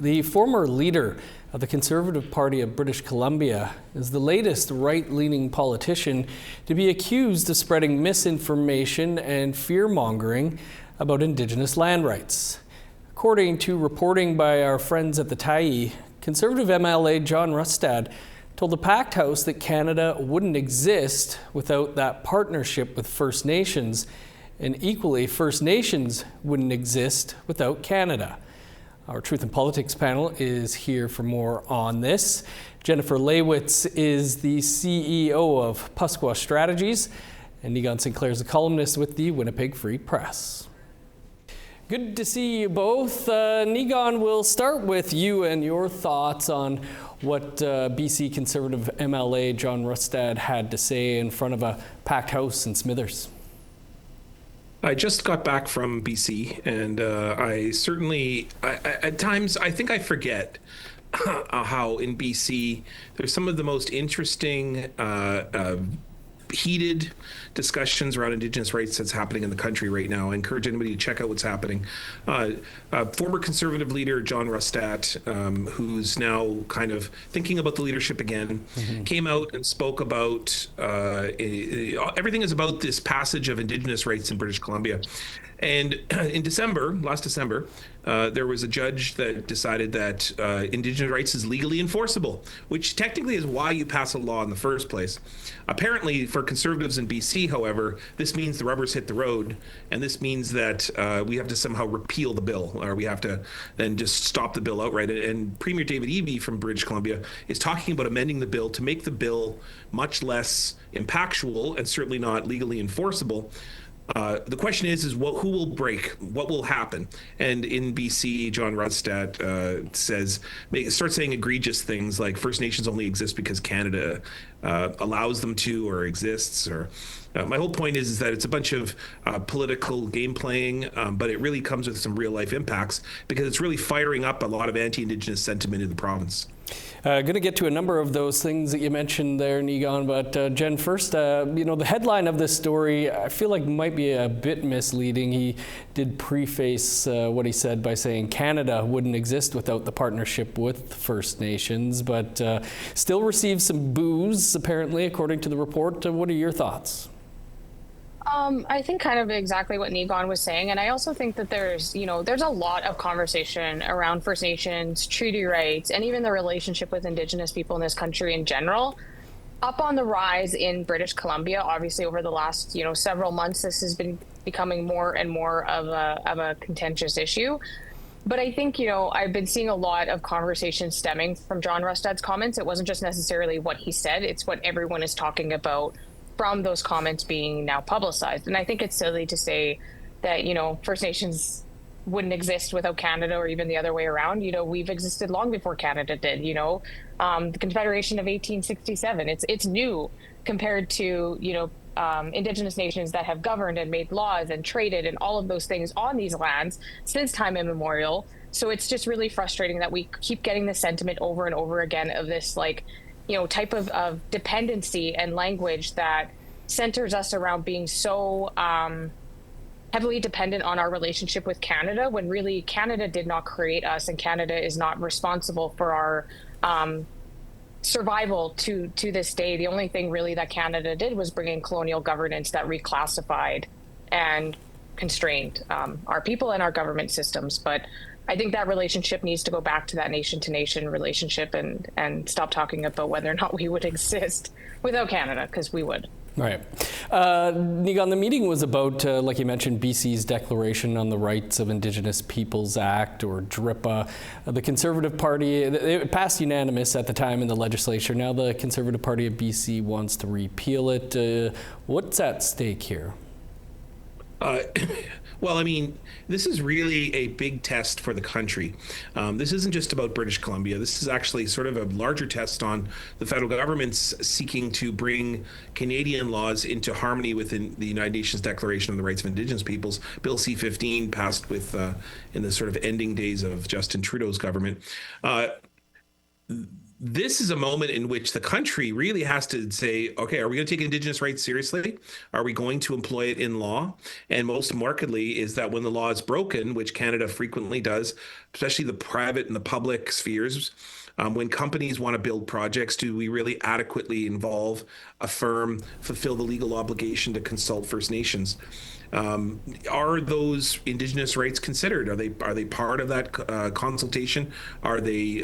The former leader of the Conservative Party of British Columbia is the latest right-leaning politician to be accused of spreading misinformation and fear-mongering about Indigenous land rights. According to reporting by our friends at the Tyee, Conservative MLA John Rustad told the packed house that Canada wouldn't exist without that partnership with First Nations, and equally, First Nations wouldn't exist without Canada. Our Truth in Politics panel is here for more on this. Jennifer Laewetz is the CEO of Paskwâw Strategies, and Niigaan Sinclair is a columnist with the Winnipeg Free Press. Good to see you both. Niigaan, we'll start with you and your thoughts on what BC Conservative MLA John Rustad had to say in front of a packed house in Smithers. I just got back from BC, and at times, I think I forget how in BC there's some of the most interesting, heated discussions around Indigenous rights that's happening in the country right now. I encourage anybody to check out what's happening. Former Conservative leader John Rustad, who's now kind of thinking about the leadership again, came out and spoke about everything is about this passage of Indigenous rights in British Columbia. And in last December, there was a judge that decided that Indigenous rights is legally enforceable, which technically is why you pass a law in the first place. Apparently, for Conservatives in BC, however, this means the rubber's hit the road, and this means that we have to somehow repeal the bill, or we have to then just stop the bill outright. And Premier David Eby from British Columbia is talking about amending the bill to make the bill much less impactful and certainly not legally enforceable. The question is who will break? What will happen? And in BC, John Rustad starts saying egregious things like First Nations only exist because Canada allows them to or exists. Or my whole point is that it's a bunch of political game playing, but it really comes with some real life impacts because it's really firing up a lot of anti-Indigenous sentiment in the province. Going to get to a number of those things that you mentioned there, Niigaan, but Jen, first, the headline of this story, I feel like might be a bit misleading. He did preface what he said by saying Canada wouldn't exist without the partnership with First Nations, but still received some boos, apparently, according to the report. What are your thoughts? I think kind of exactly what Niigaan was saying. And I also think that there's a lot of conversation around First Nations, treaty rights, and even the relationship with Indigenous people in this country in general, up on the rise in British Columbia. Obviously, over the last, several months, this has been becoming more and more of a contentious issue. But I think, I've been seeing a lot of conversation stemming from John Rustad's comments. It wasn't just necessarily what he said, it's what everyone is talking about from those comments being now publicized. And I think it's silly to say that, First Nations wouldn't exist without Canada or even the other way around. We've existed long before Canada did, the Confederation of 1867. It's new compared to, Indigenous nations that have governed and made laws and traded and all of those things on these lands since time immemorial. So it's just really frustrating that we keep getting this sentiment over and over again of this type of dependency and language that centers us around being so heavily dependent on our relationship with Canada, when really Canada did not create us and Canada is not responsible for our survival to this day. The only thing really that Canada did was bring in colonial governance that reclassified and constrained our people and our government systems. But I think that relationship needs to go back to that nation-to-nation relationship and stop talking about whether or not we would exist without Canada, because we would. Right. Niigaan, the meeting was about, like you mentioned, BC's Declaration on the Rights of Indigenous Peoples Act, or DRIPA. The Conservative Party, it passed unanimous at the time in the legislature. Now the Conservative Party of BC wants to repeal it. What's at stake here? Well, this is really a big test for the country. This isn't just about British Columbia. This is actually sort of a larger test on the federal government's seeking to bring Canadian laws into harmony within the United Nations Declaration on the Rights of Indigenous Peoples. Bill C-15 passed with in the sort of ending days of Justin Trudeau's government. this is a moment in which the country really has to say, okay, are we going to take Indigenous rights seriously? Are we going to employ it in law? And most markedly is that when the law is broken, which Canada frequently does, especially the private and the public spheres, when companies want to build projects, do we really adequately involve, affirm, fulfill the legal obligation to consult First Nations? Are those Indigenous rights considered? Are they part of that consultation? Are they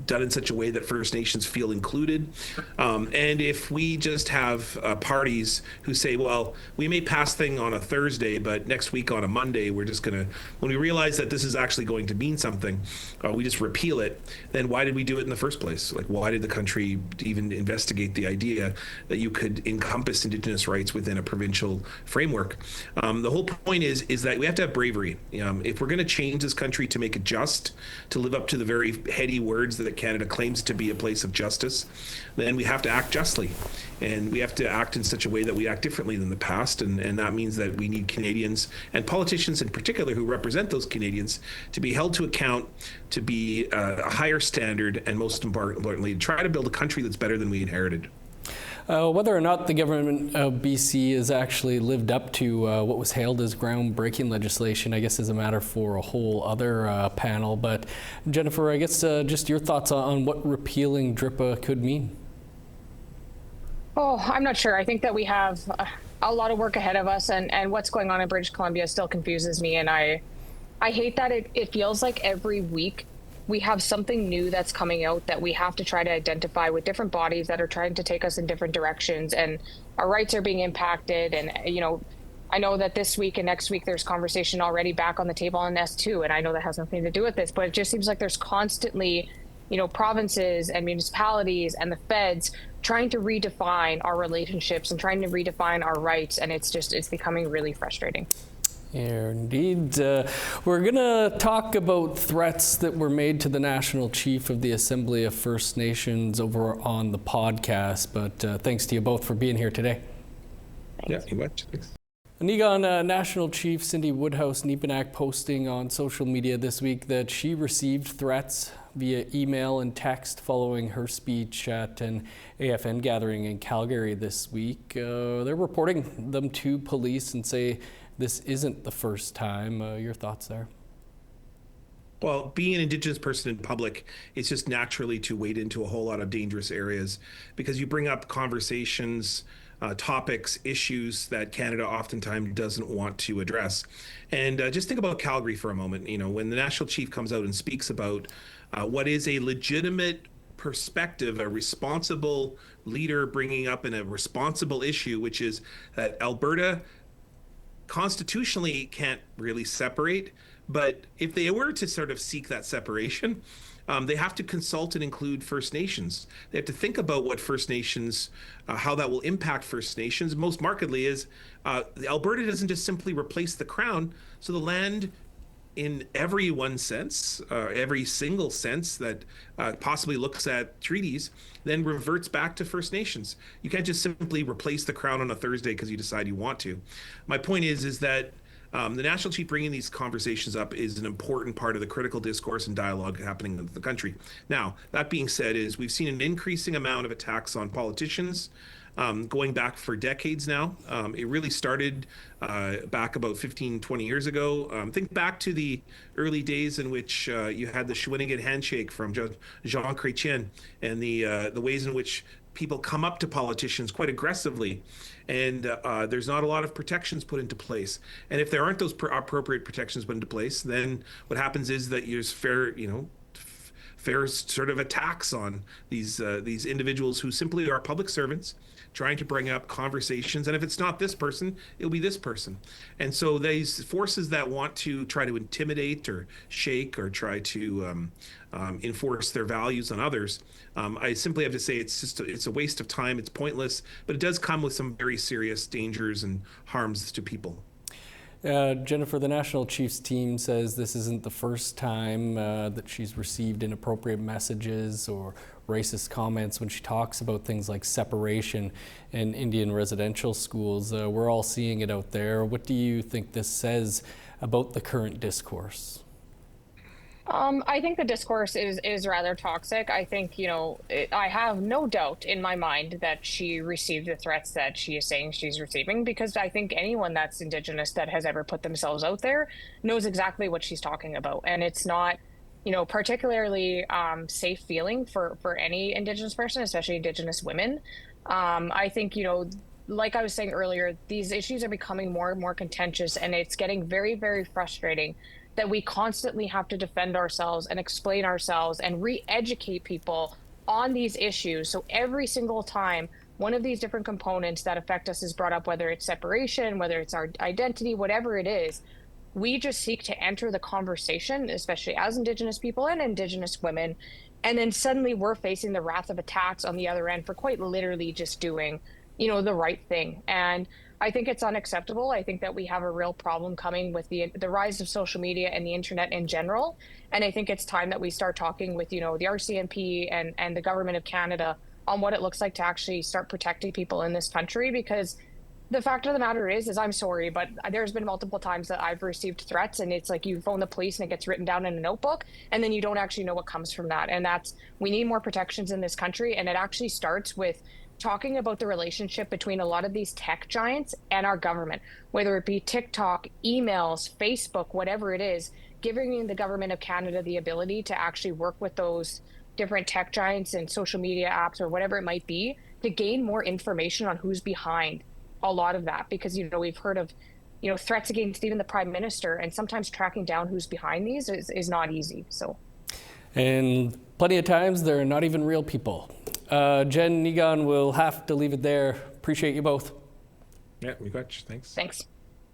done in such a way that First Nations feel included? And if we just have parties who say, well, we may pass thing on a Thursday, but next week on a Monday, we're just going to, when we realize that this is actually going to mean something, we just repeal it, then why did we do it in the first place? Like, why did the country even investigate the idea that you could encompass Indigenous rights within a provincial framework? The whole point is that we have to have bravery. If we're going to change this country to make it just, to live up to the very heady words that Canada claims to be a place of justice, then we have to act justly. And we have to act in such a way that we act differently than the past. And that means that we need Canadians, and politicians in particular who represent those Canadians, to be held to account, to be a higher standard, and most importantly, to try to build a country that's better than we inherited. Whether or not the government of BC has actually lived up to what was hailed as groundbreaking legislation, I guess is a matter for a whole other panel. But Jennifer, I guess just your thoughts on what repealing DRIPA could mean. Oh, I'm not sure. I think that we have a lot of work ahead of us, and what's going on in British Columbia still confuses me. And I hate that it feels like every week we have something new that's coming out that we have to try to identify with different bodies that are trying to take us in different directions, and our rights are being impacted. And, I know that this week and next week there's conversation already back on the table on S2, and I know that has nothing to do with this, but it just seems like there's constantly, provinces and municipalities and the feds trying to redefine our relationships and trying to redefine our rights, and it's becoming really frustrating. Indeed. We're going to talk about threats that were made to the National Chief of the Assembly of First Nations over on the podcast, but thanks to you both for being here today. Yeah, you bet. Thanks. Niigaan National Chief Cindy Woodhouse-Niigaan posting on social media this week that she received threats via email and text following her speech at an AFN gathering in Calgary this week. They're reporting them to police and say this isn't the first time. Your thoughts there? Well, being an Indigenous person in public, it's just naturally to wade into a whole lot of dangerous areas because you bring up conversations, topics, issues that Canada oftentimes doesn't want to address. And just think about Calgary for a moment. When the National Chief comes out and speaks about what is a legitimate perspective, a responsible leader bringing up in a responsible issue, which is that Alberta constitutionally can't really separate, but if they were to sort of seek that separation, they have to consult and include First Nations. They have to think about what First Nations, how that will impact First Nations. Most markedly is Alberta doesn't just simply replace the Crown, so the land in every one sense, every single sense that possibly looks at treaties, then reverts back to First Nations. You can't just simply replace the Crown on a Thursday because you decide you want to. My point is that the National Chief bringing these conversations up is an important part of the critical discourse and dialogue happening in the country. Now, that being said, we've seen an increasing amount of attacks on politicians, going back for decades now. It really started back about 15, 20 years ago. Think back to the early days in which you had the Shawinigan handshake from Jean Chrétien and the ways in which people come up to politicians quite aggressively, and there's not a lot of protections put into place. And if there aren't those appropriate protections put into place, then what happens is that there's fair sort of attacks on these individuals who simply are public servants trying to bring up conversations. And if it's not this person, it'll be this person. And so these forces that want to try to intimidate or shake or try to enforce their values on others, I simply have to say it's a waste of time. It's pointless, but it does come with some very serious dangers and harms to people. Jennifer, the National Chief's team says this isn't the first time that she's received inappropriate messages or racist comments when she talks about things like separation in Indian residential schools. We're all seeing it out there. What do you think this says about the current discourse? I think the discourse is rather toxic. I think, I have no doubt in my mind that she received the threats that she is saying she's receiving, because I think anyone that's Indigenous that has ever put themselves out there knows exactly what she's talking about. And it's not, particularly safe feeling for any Indigenous person, especially Indigenous women. I think, like I was saying earlier, these issues are becoming more and more contentious, and it's getting very, very frustrating that we constantly have to defend ourselves and explain ourselves and re-educate people on these issues. So every single time one of these different components that affect us is brought up, whether it's separation, whether it's our identity, whatever it is, we just seek to enter the conversation, especially as Indigenous people and Indigenous women. And then suddenly we're facing the wrath of attacks on the other end for quite literally just doing, the right thing. And I think it's unacceptable. I think that we have a real problem coming with the rise of social media and the internet in general. And I think it's time that we start talking with, the RCMP and the government of Canada on what it looks like to actually start protecting people in this country. Because the fact of the matter is I'm sorry, but there's been multiple times that I've received threats, and it's like you phone the police and it gets written down in a notebook, and then you don't actually know what comes from that. And we need more protections in this country. And it actually starts with talking about the relationship between a lot of these tech giants and our government, whether it be TikTok, emails, Facebook, whatever it is, giving the government of Canada the ability to actually work with those different tech giants and social media apps or whatever it might be to gain more information on who's behind a lot of that. Because, we've heard of, threats against even the Prime Minister, and sometimes tracking down who's behind these is not easy. So. And plenty of times they're not even real people. Jen, Niigaan, will have to leave it there. Appreciate you both. Yeah, we got you. Thanks. Thanks.